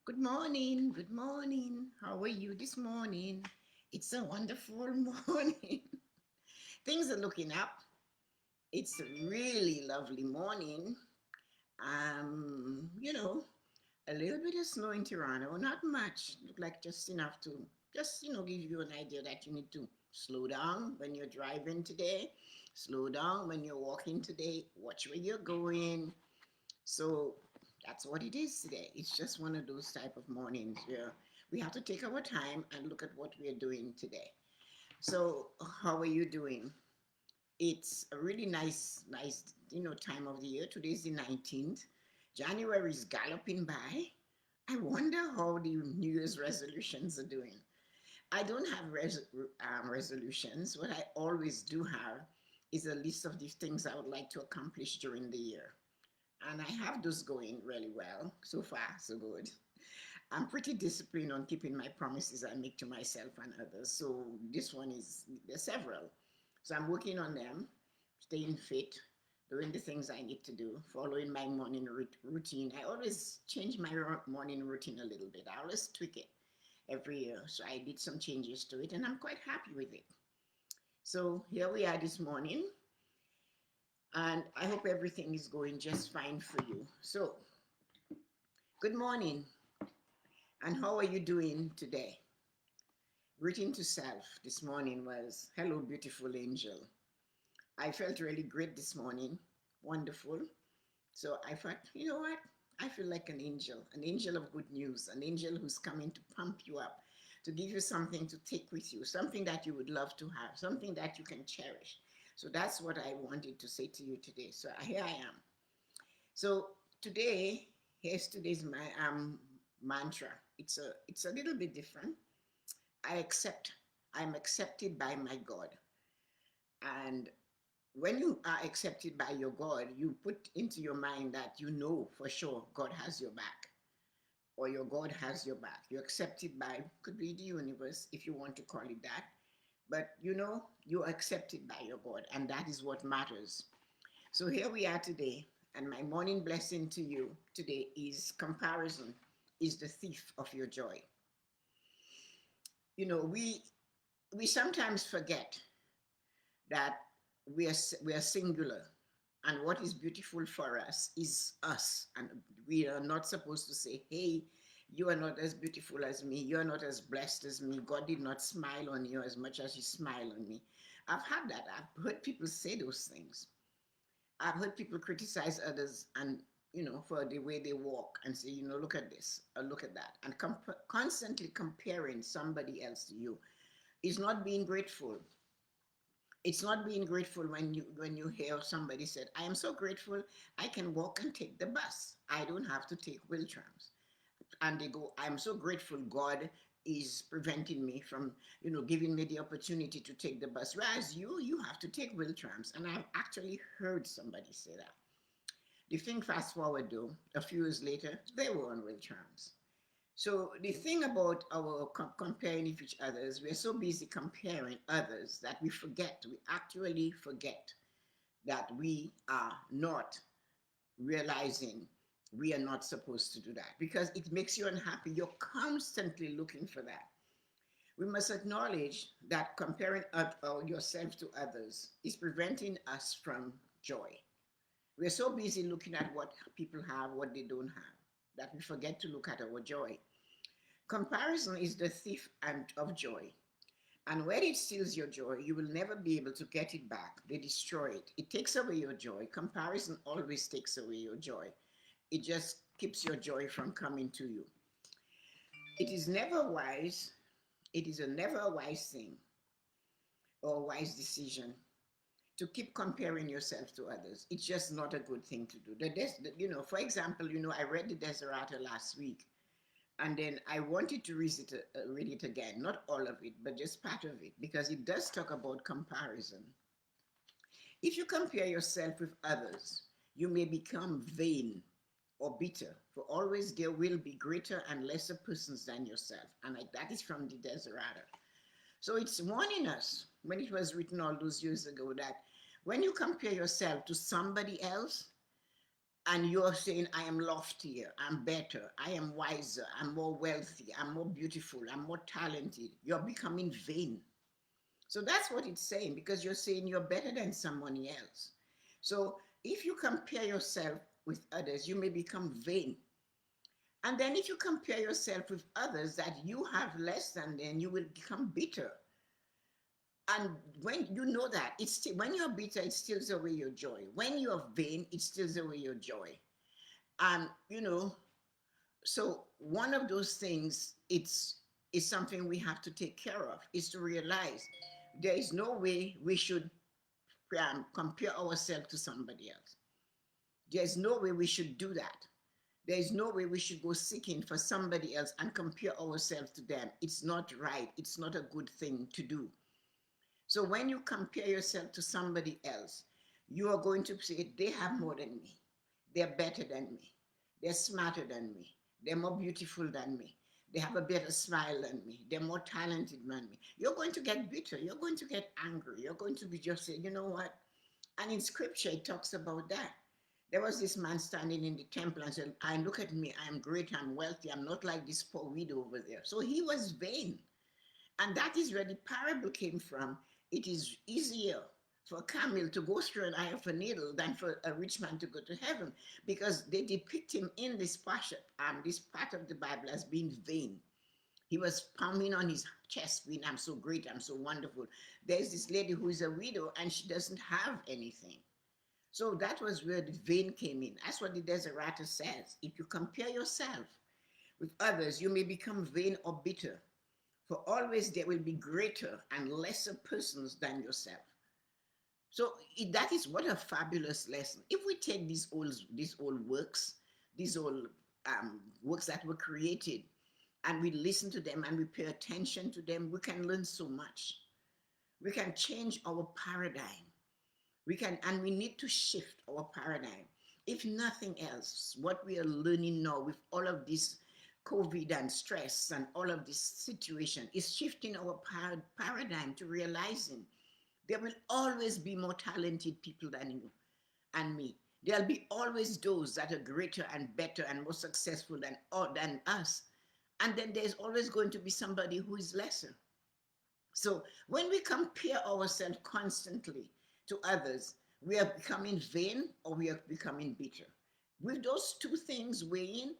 Good morning. Good morning. How are you this morning? It's a wonderful morning. Things are looking up. It's a really lovely morning. You know, a little bit of snow in Toronto, not much. Look like just enough to give you an idea that you need to slow down when you're driving today. Slow down when you're walking today. Watch where you're going. So that's what it is today. It's just one of those type of mornings where we have to take our time and look at what we are doing today. So how are you doing? It's a really nice time of the year. Today's the 19th. January is galloping by. I wonder how the New Year's resolutions are doing. I don't have resolutions. What I always do have is a list of the things I would like to accomplish during the year. And I have those going really well. So far, so good. I'm pretty disciplined on keeping my promises I make to myself and others. So this one there's several. So I'm working on them, staying fit, doing the things I need to do, following my morning routine. I always change my morning routine a little bit. I always tweak it every year. So I did some changes to it and I'm quite happy with it. So here we are this morning and I hope everything is going just fine for you. So, good morning, and how are you doing today? Greeting to self this morning was, hello, beautiful angel. I felt really great this morning, wonderful. So I thought, you know what? I feel like an angel of good news, an angel who's coming to pump you up, to give you something to take with you, something that you would love to have, something that you can cherish. So that's what I wanted to say to you today. So here I am. So today, here's today's my mantra. It's a little bit different. I accept. I'm accepted by my God. And when you are accepted by your God, you put into your mind that you know for sure God has your back, or your God has your back. You're accepted by, could be the universe if you want to call it that. But you're accepted by your God, and that is what matters. So here we are today, and my morning blessing to you today is comparison is the thief of your joy. You know, we sometimes forget that we are singular, and what is beautiful for us is us, and we are not supposed to say, "Hey, you are not as beautiful as me. You are not as blessed as me. God did not smile on you as much as you smile on me." I've had that. I've heard people say those things. I've heard people criticize others and for the way they walk and say, look at this or look at that, and constantly comparing somebody else to you is not being grateful. It's not being grateful when you hear somebody said, "I am so grateful I can walk and take the bus. I don't have to take wheel trams." And they go, "I'm so grateful God is preventing me from giving me the opportunity to take the bus, whereas you have to take wheel trams." And I've actually heard somebody say that. The thing, fast forward though, a few years later, they were on wheel trams. So the thing about our comparing each other is we're so busy comparing others that we actually forget that we are not realizing we are not supposed to do that, because it makes you unhappy. You're constantly looking for that. We must acknowledge that comparing yourself to others is preventing us from joy. We're so busy looking at what people have, what they don't have, that we forget to look at our joy. Comparison is the thief of joy. And when it steals your joy, you will never be able to get it back. They destroy it. It takes away your joy. Comparison always takes away your joy. It just keeps your joy from coming to you. It is never wise. It is never a wise thing or a wise decision to keep comparing yourself to others. It's just not a good thing to do. For example, I read the Desiderata last week, and then I wanted to read it again, not all of it, but just part of it, because it does talk about comparison. If you compare yourself with others, you may become vain or bitter, for always there will be greater and lesser persons than yourself. And that is from the Desiderata. So it's warning us, when it was written all those years ago, that when you compare yourself to somebody else, and you're saying, I am loftier, I'm better, I am wiser, I'm more wealthy, I'm more beautiful, I'm more talented, you're becoming vain. So that's what it's saying, because you're saying you're better than someone else. So if you compare yourself with others, you may become vain. And then if you compare yourself with others that you have less than them, you will become bitter. And when you know that, it's still, when you're bitter, it steals away your joy. When you're vain, it steals away your joy. And so one of those things, it's is something we have to take care of, is to realize there is no way we should compare ourselves to somebody else. There's no way we should do that. There is no way we should go seeking for somebody else and compare ourselves to them. It's not right. It's not a good thing to do. So when you compare yourself to somebody else, you are going to say, they have more than me. They're better than me. They're smarter than me. They're more beautiful than me. They have a better smile than me. They're more talented than me. You're going to get bitter. You're going to get angry. You're going to be just saying, you know what? And in scripture, it talks about that. There was this man standing in the temple and said, I look at me, I'm great, I'm wealthy, I'm not like this poor widow over there. So he was vain. And that is where the parable came from. It is easier for a camel to go through an eye of a needle than for a rich man to go to heaven, because they depict him in this part of the Bible as being vain. He was pounding on his chest, being, I'm so great, I'm so wonderful. There's this lady who is a widow and she doesn't have anything. So that was where the vain came in. That's what the Desiderata says. If you compare yourself with others, you may become vain or bitter. For always there will be greater and lesser persons than yourself. So that is what a fabulous lesson. If we take these old works, these old works that were created, and we listen to them and we pay attention to them, we can learn so much. We can change our paradigm. And we need to shift our paradigm. If nothing else, what we are learning now with all of this COVID and stress and all of this situation is shifting our paradigm to realizing there will always be more talented people than you and me. There'll be always those that are greater and better and more successful than us. And then there's always going to be somebody who is lesser. So when we compare ourselves constantly to others, we are becoming vain or we are becoming bitter. With those two things weighing,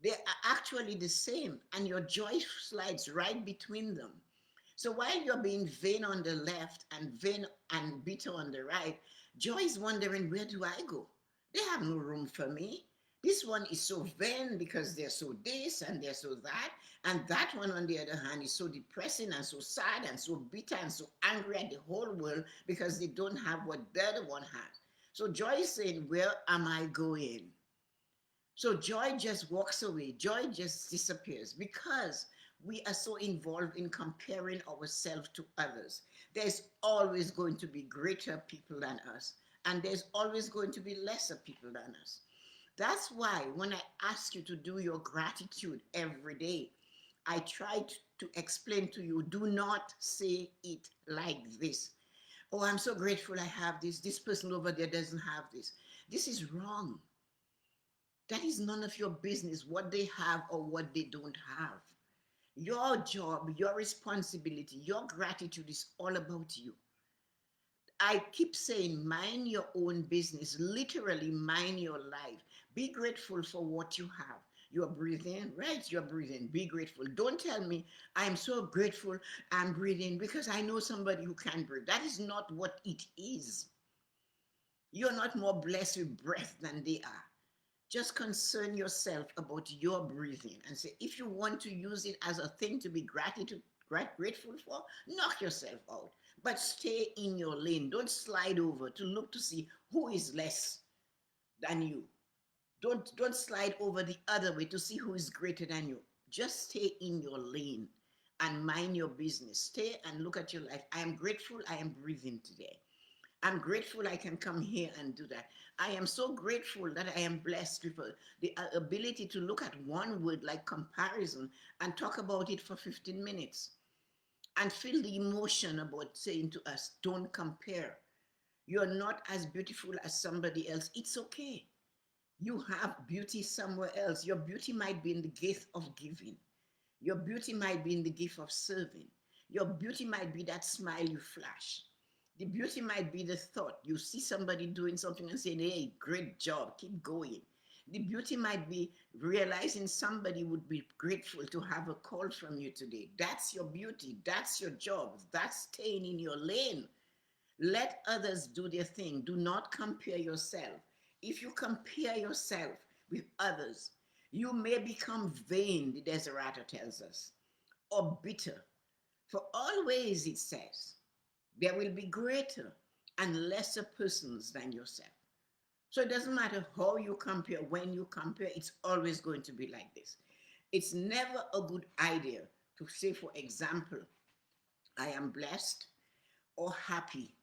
they are actually the same, and your joy slides right between them. So while you're being vain on the left and vain and bitter on the right, joy is wondering, where do I go? They have no room for me. This one is so vain because they're so this and they're so that. And that one, on the other hand, is so depressing and so sad and so bitter and so angry at the whole world because they don't have what the other one has. So joy is saying, where am I going? So joy just walks away. Joy just disappears because we are so involved in comparing ourselves to others. There's always going to be greater people than us, and there's always going to be lesser people than us. That's why when I ask you to do your gratitude every day, I try to explain to you, do not say it like this. Oh, I'm so grateful I have this. This person over there doesn't have this. This is wrong. That is none of your business what they have or what they don't have. Your job, your responsibility, your gratitude is all about you. I keep saying, mind your own business, literally mind your life. Be grateful for what you have. You're breathing, right? You're breathing. Be grateful. Don't tell me, I'm so grateful I'm breathing because I know somebody who can breathe. That is not what it is. You're not more blessed with breath than they are. Just concern yourself about your breathing and say, if you want to use it as a thing to be grateful for, knock yourself out. But stay in your lane. Don't slide over to look to see who is less than you. Don't slide over the other way to see who is greater than you. Just stay in your lane and mind your business. Stay and look at your life. I am grateful I am breathing today. I'm grateful I can come here and do that. I am so grateful that I am blessed with the ability to look at one word like comparison and talk about it for 15 minutes and feel the emotion about saying to us, don't compare. You're not as beautiful as somebody else. It's okay. You have beauty somewhere else. Your beauty might be in the gift of giving. Your beauty might be in the gift of serving. Your beauty might be that smile you flash. The beauty might be the thought. You see somebody doing something and saying, hey, great job, keep going. The beauty might be realizing somebody would be grateful to have a call from you today. That's your beauty. That's your job. That's staying in your lane. Let others do their thing. Do not compare yourself. If you compare yourself with others, you may become vain, the Desiderata tells us, or bitter. For always, it says, there will be greater and lesser persons than yourself. So it doesn't matter how you compare, when you compare, it's always going to be like this. It's never a good idea to say, for example, I am blessed or happy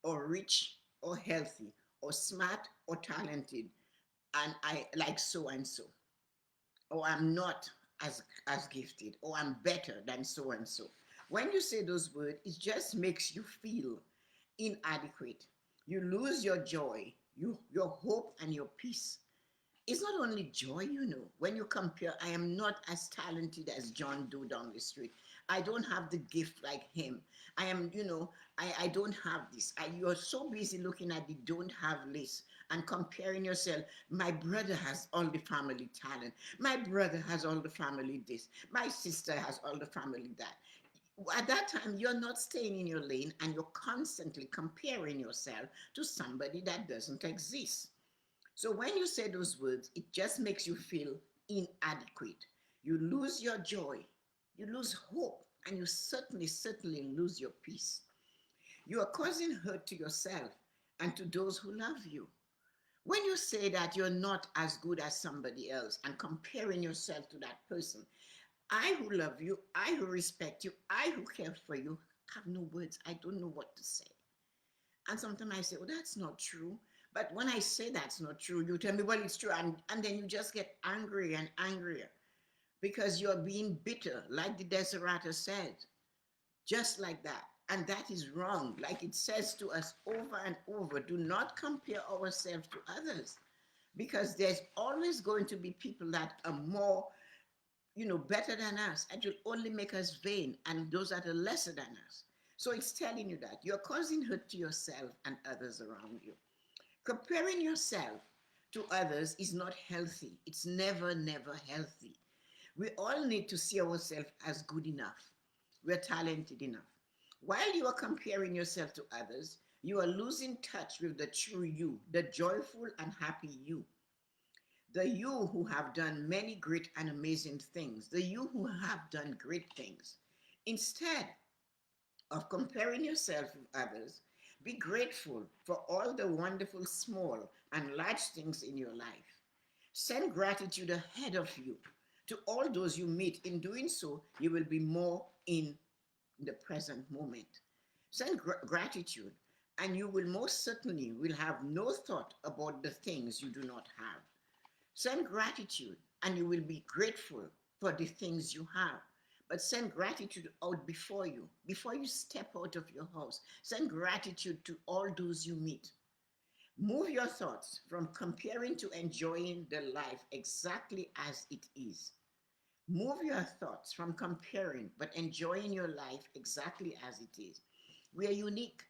or rich or healthy or smart or talented and I like so and so, or I'm not as gifted, or I'm better than so and so. When you say those words, it just makes you feel inadequate. You lose your joy, your hope and your peace. It's not only joy, when you compare, I am not as talented as John Doe down the street. I don't have the gift like him. I am, I don't have this. You're so busy looking at the don't have list and comparing yourself. My brother has all the family talent. My brother has all the family this. My sister has all the family that. At that time, you're not staying in your lane and you're constantly comparing yourself to somebody that doesn't exist. So when you say those words, it just makes you feel inadequate. You lose your joy, you lose hope, and you certainly lose your peace. You are causing hurt to yourself and to those who love you. When you say that you're not as good as somebody else and comparing yourself to that person, I who love you, I who respect you, I who care for you, have no words. I don't know what to say. And sometimes I say, oh, that's not true. But when I say that's not true, you tell me, well, it's true. And then you just get angrier and angrier because you're being bitter, like the Desiderata said, just like that. And that is wrong. Like it says to us over and over, do not compare ourselves to others because there's always going to be people that are more, better than us. And will only make us vain. And those that are lesser than us. So it's telling you that you're causing hurt to yourself and others around you. Comparing yourself to others is not healthy. It's never healthy. We all need to see ourselves as good enough. We're talented enough. While you are comparing yourself to others, you are losing touch with the true you, the joyful and happy you, the you who have done many great and amazing things, the you who have done great things. Instead of comparing yourself with others, be grateful for all the wonderful small and large things in your life. Send gratitude ahead of you to all those you meet. In doing so, you will be more in the present moment. Send gratitude, and you will most certainly will have no thought about the things you do not have. Send gratitude, and you will be grateful for the things you have. But send gratitude out before you step out of your house. Send gratitude to all those you meet. Move your thoughts from comparing to enjoying the life exactly as it is. Move your thoughts from comparing but enjoying your life exactly as it is. We are unique,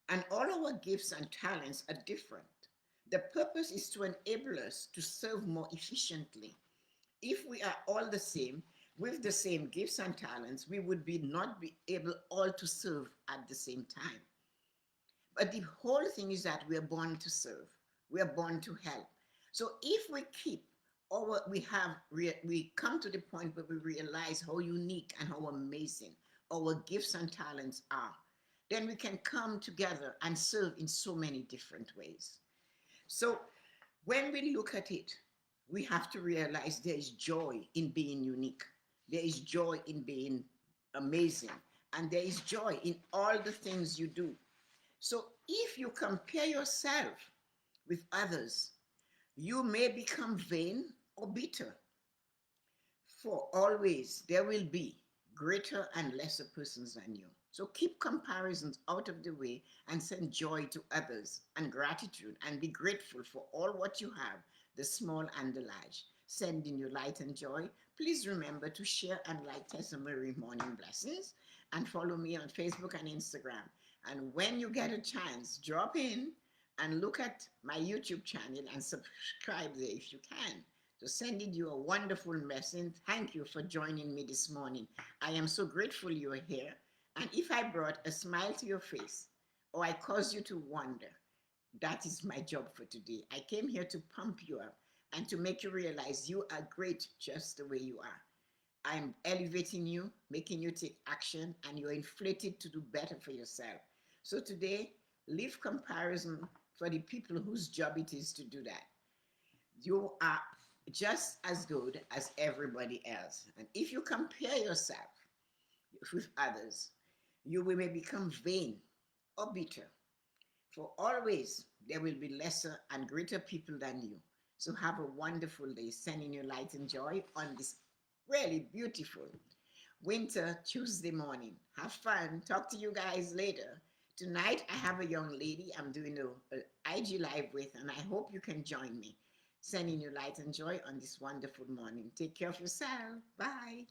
and all our gifts and talents are different. The purpose is to enable us to serve more efficiently. If we are all the same, with the same gifts and talents, we would not be able all to serve at the same time. But the whole thing is that we are born to serve. We are born to help. So if we keep our, we come to the point where we realize how unique and how amazing our gifts and talents are, then we can come together and serve in so many different ways. So when we look at it, we have to realize there is joy in being unique. There is joy in being amazing. And there is joy in all the things you do. So if you compare yourself with others, you may become vain or bitter. For always there will be greater and lesser persons than you. So keep comparisons out of the way and send joy to others and gratitude and be grateful for all what you have the small and the large. Sending you light and joy. Please remember to share and like Tessa-Marie Morning Blessings and follow me on Facebook and Instagram. And when you get a chance, drop in and look at my YouTube channel and subscribe there if you can. So sending you a wonderful message. Thank you for joining me this morning. I am so grateful you are here. And if I brought a smile to your face or I caused you to wonder, that is my job for today. I came here to pump you up and to make you realize you are great just the way you are. I'm elevating you, making you take action, and you're inflated to do better for yourself. So today, leave comparison for the people whose job it is to do that. You are just as good as everybody else. And if you compare yourself with others, you will may become vain or bitter. For always there will be lesser and greater people than you. So have a wonderful day, sending you light and joy on this really beautiful winter Tuesday morning. Have fun. Talk to you guys later. Tonight I have a young lady I'm doing a IG live with, and I hope you can join me. Sending you light and joy on this wonderful morning. Take care of yourself. Bye.